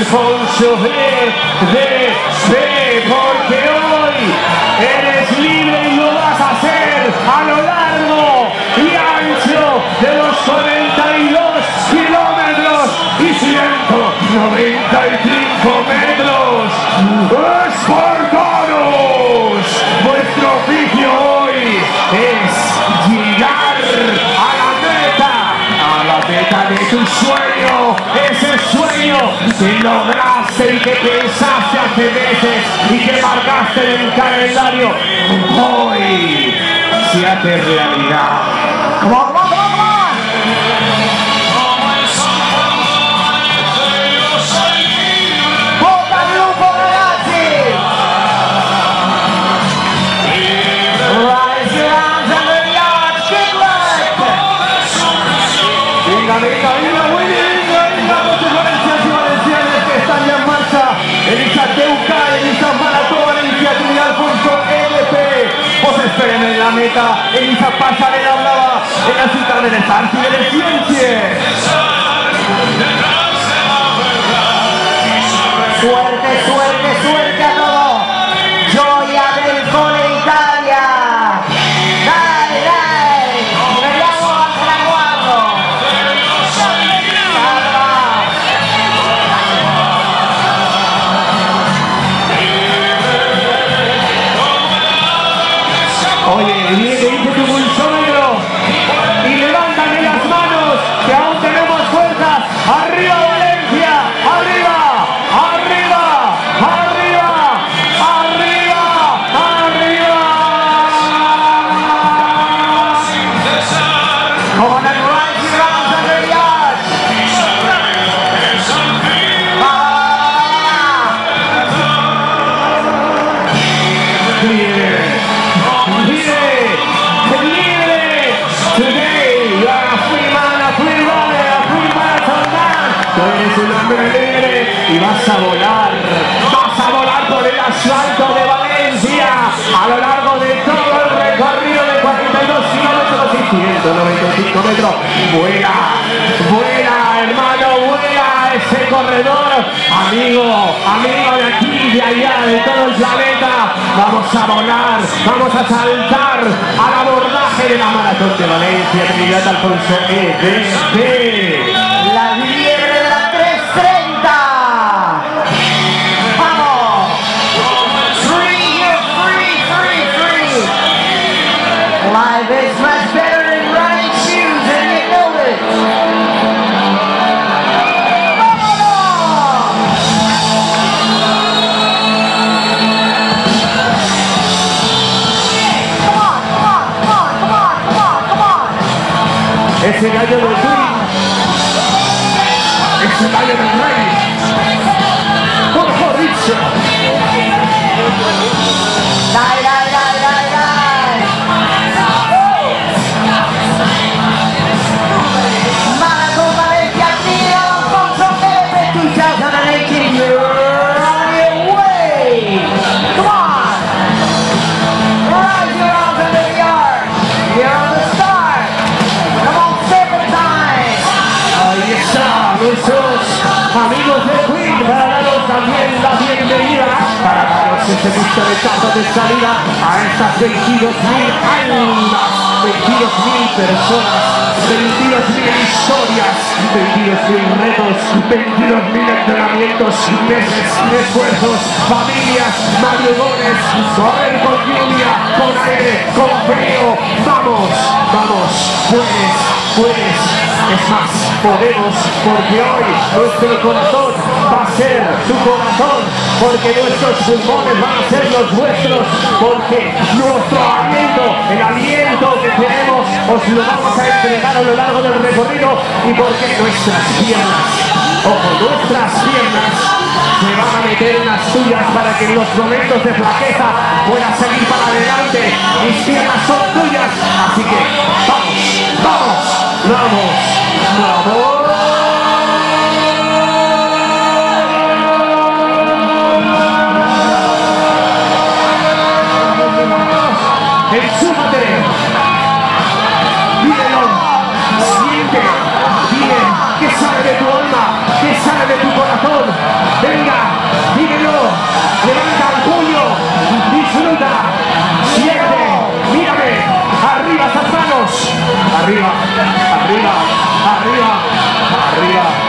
Alfonso de fe, porque hoy eres libre y lo vas a hacer a lo largo y ancho de los 42 kilómetros y 195 metros. ¡Espartanos! Vuestro oficio hoy es llegar a la meta de tu sueño, ese sueño que lograste y que pensaste hace meses y que marcaste en el calendario, hoy se hace realidad. ¡Come on, come on, come on, come on! ¡Bocca al lupo, ragazzi! Rise your arms under the arch, good luck! Venga, venga, venga, venga, muchos valencianos y valencianas que están ya en marcha en esa Teuca, en esa maratón Valencia Trial.lp. Os esperen en la meta, en esa pasarela brava, en la ciudad de Santi de la Ciencia. Suerte, suerte, suerte a todos. Gioia del Cole Italia. Dai, dai, vediamo al traguardo. Oye, dice tu pulsómetro y levántame las manos, que aún tenemos fuerzas. ¡Arriba Valencia! ¡Arriba! ¡Arriba! ¡Arriba! ¡Arriba! ¡Arriba! Come on and rise your arms under the arch. Today you are a free man, a free runner, a free marathon man. Tú eres un hombre libre y vas a volar por el asfalto de Valencia a lo largo de todo el recorrido de 42 kilómetros y 195 metros. Vuela, vuela, hermano, vuela ese corredor, amigo de aquí, de allá, de todo el planeta. Vamos a volar, vamos a saltar al abordaje de la maratón de Valencia, Trinidad Alfonso EDP. La liebre de la 3:30. ¡Vamos! Free, free. Life is much better in running shoes and you know it. Ese gallo del Queen, ese gallo del Rey, por mejor dicho. Dai, dai, dai, dai, dai. Maratón Valencia Trial Alfonso EDP 2018, you're on your way. Come on. Rise your arms under the arch. You're on the start. Come on. Ahí está, nuestros amigos de Queen, para daros también la bienvenida, para daros ese gusto de tazo de salida a estas 22.000 almas, 22.000 personas, 22.000 historias, 22.000 retos, 22.000 entrenamientos, meses, esfuerzos, familias, madrugones, correr con lluvia, con aire, con frío. Vamos, vamos, puedes. Es más, podemos, porque hoy nuestro corazón va a ser tu corazón, porque nuestros pulmones van a ser los vuestros, porque nuestro aliento, el aliento que tenemos, os lo vamos a entregar a lo largo del recorrido, y porque nuestras piernas, nuestras piernas se van a meter en las tuyas para que en los momentos de flaqueza puedas seguir para adelante. Mis piernas son tuyas, así que vamos, vamos, vamos, vamos. Ensúmate, vívelo, siente, dile qué sale de tu alma, qué sale de tu corazón. arriba, arriba, arriba, arriba.